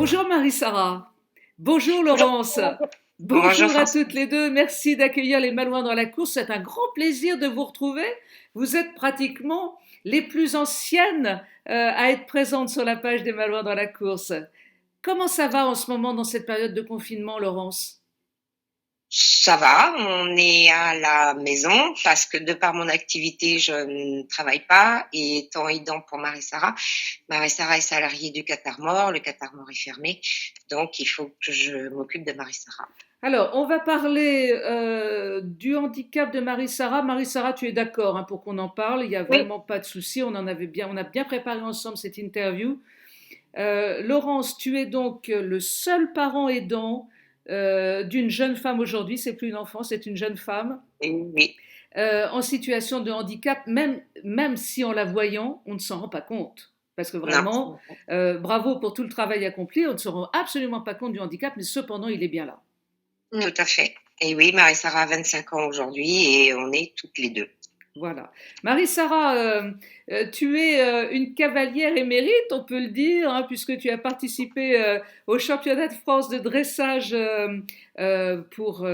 Bonjour Marie-Sara. Bonjour Laurence. Bonjour Bonjour à François. toutes les deux. Merci d'accueillir les Malouins dans la course. C'est un grand plaisir de vous retrouver. Vous êtes pratiquement les plus anciennes à être présentes sur la page des Malouins dans la course. Comment ça va en ce moment dans cette période de confinement, Laurence? Ça va, on est à la maison parce que de par mon activité, je ne travaille pas et étant aidant pour Marie-Sara est salariée du Qatar Mort, le Qatar Mort est fermé, donc il faut que je m'occupe de Marie-Sara. Alors, on va parler du handicap de Marie-Sara. Marie-Sara, tu es d'accord, hein, pour qu'on en parle. Il n'y a Oui, vraiment pas de souci. On a bien préparé ensemble cette interview. Laurence, tu es donc le seul parent aidant d'une jeune femme aujourd'hui. C'est plus une enfant, c'est une jeune femme oui, en situation de handicap. Même si en la voyant, on ne s'en rend pas compte. Parce que non, vraiment, bravo pour tout le travail accompli. On ne se rend absolument pas compte du handicap, mais cependant, il est bien là. tout à fait. Et oui, Marie-Sara a 25 ans aujourd'hui et on est toutes les deux. Voilà. Marie-Sara, tu es une cavalière émérite, on peut le dire, hein, puisque tu as participé au championnat de France de dressage pour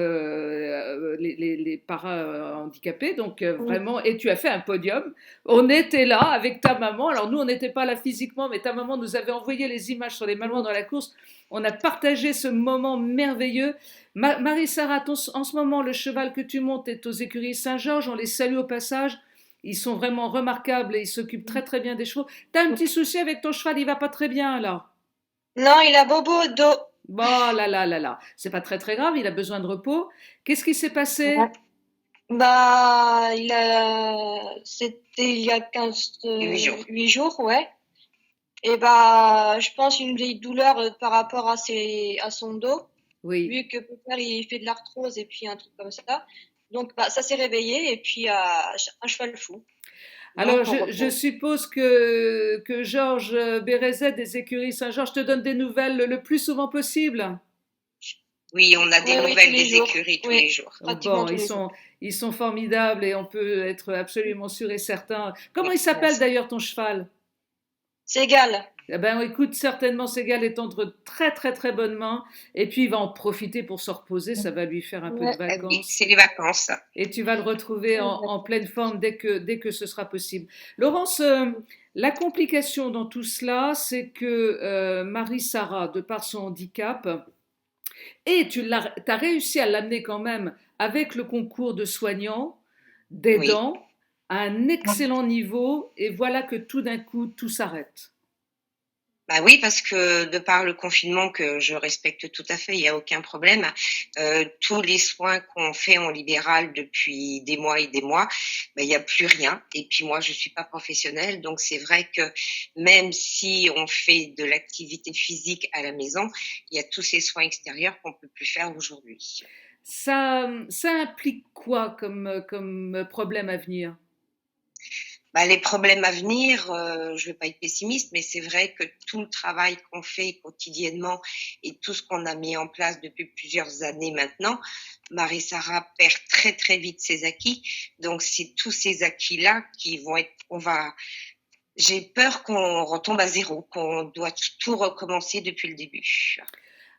les para-handicapés. Donc vraiment, et tu as fait un podium. On était là avec ta maman. Alors nous, on n'était pas là physiquement, mais ta maman nous avait envoyé les images sur les Malouins dans la course. On a partagé ce moment merveilleux. Marie-Sara, en ce moment, le cheval que tu montes est aux écuries Saint-Georges. On les salue au passage. Ils sont vraiment remarquables et ils s'occupent très très bien des chevaux. T'as un petit souci avec ton cheval, il va pas très bien là. Non, il a bobo au dos. Bon, là là là là. C'est pas très très grave, il a besoin de repos. Qu'est-ce qui s'est passé? Ouais. C'était il y a 15, 8 jours. 8 jours, ouais. Et bah, je pense une vieille douleur par rapport à son dos, Oui. vu que mon père il fait de l'arthrose et puis un truc comme ça. Donc, bah, ça s'est réveillé et puis un cheval fou. Alors, Donc, on je repose. suppose que Georges Bérézet des écuries Saint-Georges te donne des nouvelles le plus souvent possible. Oui, on a des Oui, oui, tous nouvelles les des jours. écuries tous les Oui, jours. pratiquement Bon, tous les jours. ils sont formidables et on peut être absolument sûr et certain. Comment Oui, il s'appelle merci. d'ailleurs ton cheval? C'est égal. Eh ben, écoute, certainement Ségal est entre très très très bonnes mains et puis il va en profiter pour se reposer, ça va lui faire un peu de Ouais. Oui, vacances c'est les vacances. et tu vas le retrouver en pleine forme dès que ce sera possible. Laurence, la complication dans tout cela, c'est que Marie-Sara, de par son handicap, et as réussi à l'amener quand même avec le concours de soignants, Oui. d'aidants, à un excellent niveau, et voilà que tout d'un coup, tout s'arrête. Bah oui, parce que de par le confinement que je respecte tout à fait, il y a aucun problème. Tous les soins qu'on fait en libéral depuis des mois et des mois, il y a plus rien. Et puis moi, je suis pas professionnelle, donc c'est vrai que même si on fait de l'activité physique à la maison, il y a tous ces soins extérieurs qu'on peut plus faire aujourd'hui. Ça implique quoi comme problème à venir? Bah, les problèmes à venir, je vais pas être pessimiste, mais c'est vrai que tout le travail qu'on fait quotidiennement et tout ce qu'on a mis en place depuis plusieurs années maintenant, Marie-Sara perd très très vite ses acquis. Donc c'est tous ces acquis-là qui vont être, j'ai peur qu'on retombe à zéro, qu'on doit tout recommencer depuis le début.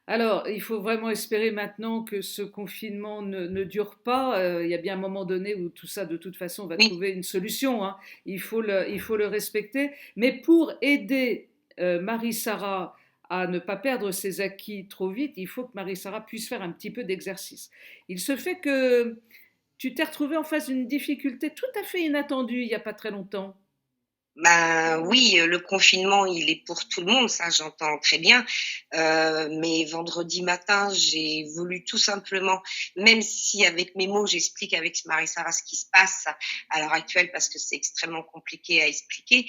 Alors, il faut vraiment espérer maintenant que ce confinement ne dure pas. Il y a bien un moment donné où tout ça, de toute façon, va Oui, trouver une solution, hein. Il faut le respecter. Mais pour aider Marie-Sara à ne pas perdre ses acquis trop vite, il faut que Marie-Sara puisse faire un petit peu d'exercice. Il se fait que tu t'es retrouvée en face d'une difficulté tout à fait inattendue il n'y a pas très longtemps. ben oui, le confinement, il est pour tout le monde, ça j'entends très bien. Mais vendredi matin, j'ai voulu tout simplement, même si avec mes mots, j'explique avec Marie-Sara ce qui se passe à l'heure actuelle parce que c'est extrêmement compliqué à expliquer.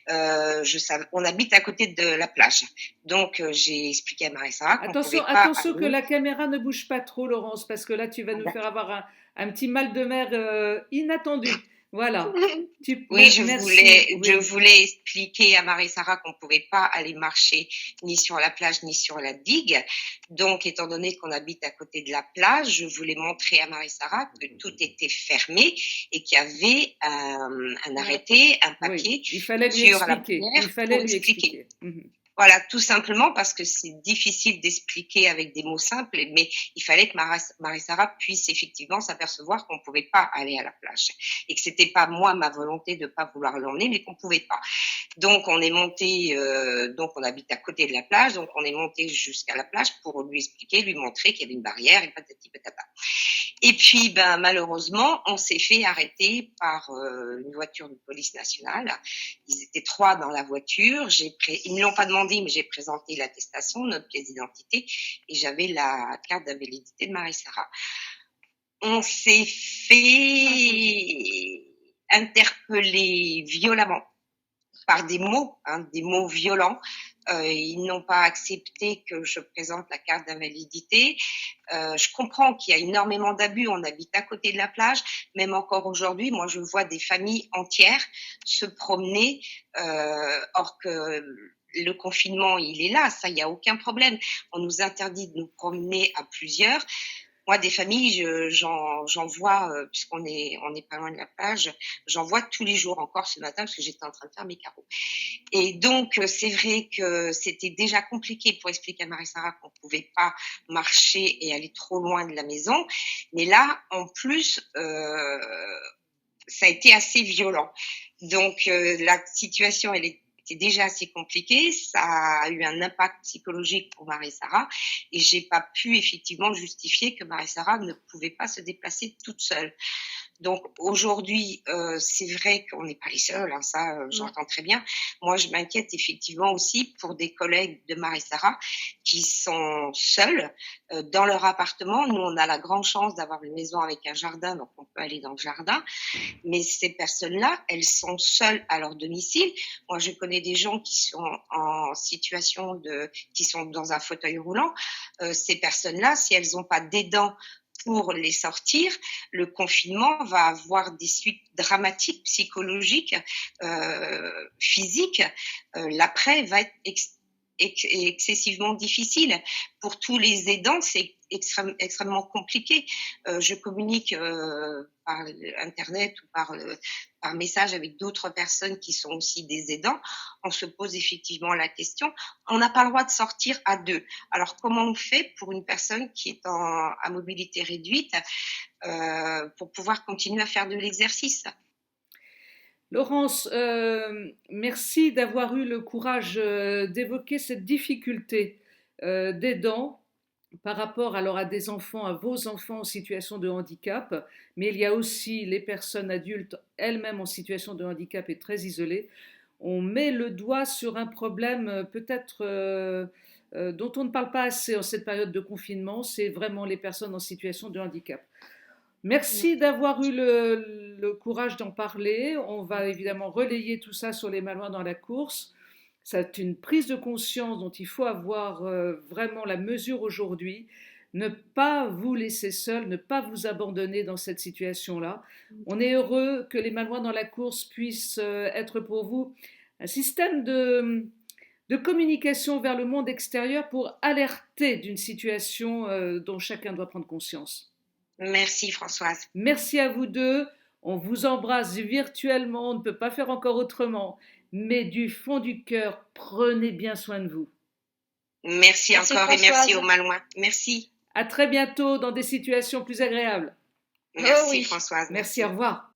On habite à côté de la plage, donc j'ai expliqué à Marie-Sara qu'on Attention, pouvait pas attention que aller. la caméra ne bouge pas trop, Laurence, parce que là, tu vas nous faire avoir un petit mal de mer inattendu. Voilà. Oui, Merci. je Oui. voulais expliquer à Marie-Sara qu'on ne pouvait pas aller marcher ni sur la plage ni sur la digue. Donc, étant donné qu'on habite à côté de la plage, je voulais montrer à Marie-Sara que tout était fermé et qu'il y avait un Ouais. arrêté, un Oui. papier Il fallait lui sur la expliquer. barrière Il fallait pour lui expliquer. expliquer. Mhm. Voilà, tout simplement parce que c'est difficile d'expliquer avec des mots simples, mais il fallait que Marie-Sara puisse effectivement s'apercevoir qu'on ne pouvait pas aller à la plage et que c'était pas moi ma volonté de pas vouloir l'emmener, mais qu'on pouvait pas. Donc on est monté, donc on habite à côté de la plage, donc on est monté jusqu'à la plage pour lui expliquer, lui montrer qu'il y avait une barrière et patati patata. Et puis, malheureusement, on s'est fait arrêter par une voiture de police nationale. Ils étaient 3 dans la voiture. Ils ne l'ont pas demandé, mais j'ai présenté l'attestation, notre pièce d'identité, et j'avais la carte d'invalidité de Marie-Sara. On s'est fait interpeller violemment par des mots violents. Ils n'ont pas accepté que je présente la carte d'invalidité. Je comprends qu'il y a énormément d'abus. On habite à côté de la plage. Même encore aujourd'hui, moi, je vois des familles entières se promener, or que le confinement, il est là. Ça, il n'y a aucun problème. On nous interdit de nous promener à plusieurs. Moi, des familles, j'en vois, puisqu'on est pas loin de la plage, j'en vois tous les jours, encore ce matin, parce que j'étais en train de faire mes carreaux. Et donc, c'est vrai que c'était déjà compliqué pour expliquer à Marie-Sara qu'on ne pouvait pas marcher et aller trop loin de la maison. Mais là, en plus, ça a été assez violent. Donc, la situation, elle était déjà assez compliquée. Ça a eu un impact psychologique pour Marie-Sara et j'ai pas pu effectivement justifier que Marie-Sara ne pouvait pas se déplacer toute seule. Donc aujourd'hui, c'est vrai qu'on n'est pas les seuls, hein, ça j'entends très bien. Moi, je m'inquiète effectivement aussi pour des collègues de Marie-Sara qui sont seuls dans leur appartement. Nous, on a la grande chance d'avoir une maison avec un jardin, donc on peut aller dans le jardin. Mais ces personnes-là, elles sont seules à leur domicile. Moi, je connais des gens qui sont en situation qui sont dans un fauteuil roulant. Ces personnes-là, si elles n'ont pas d'aidants pour les sortir, le confinement va avoir des suites dramatiques, psychologiques, physiques. L'après va être excessivement difficile. Pour tous les aidants, c'est extrêmement compliqué. Je communique par Internet ou par message avec d'autres personnes qui sont aussi des aidants. On se pose effectivement la question. On n'a pas le droit de sortir à 2. Alors, comment on fait pour une personne qui est à mobilité réduite pour pouvoir continuer à faire de l'exercice ? Laurence, merci d'avoir eu le courage d'évoquer cette difficulté d'aidant par rapport alors à des enfants, à vos enfants en situation de handicap, mais il y a aussi les personnes adultes elles-mêmes en situation de handicap et très isolées. On met le doigt sur un problème peut-être dont on ne parle pas assez en cette période de confinement, c'est vraiment les personnes en situation de handicap. Merci d'avoir eu le courage d'en parler. On va évidemment relayer tout ça sur les Malouins dans la course. C'est une prise de conscience dont il faut avoir vraiment la mesure aujourd'hui. Ne pas vous laisser seul, ne pas vous abandonner dans cette situation-là. On est heureux que les Malouins dans la course puissent être pour vous un système de communication vers le monde extérieur pour alerter d'une situation dont chacun doit prendre conscience. Merci Françoise. Merci à vous deux. On vous embrasse virtuellement, on ne peut pas faire encore autrement. Mais du fond du cœur, prenez bien soin de vous. Merci encore Françoise. Et merci aux Malouins. Merci. À très bientôt dans des situations plus agréables. Merci Françoise. Merci, au revoir.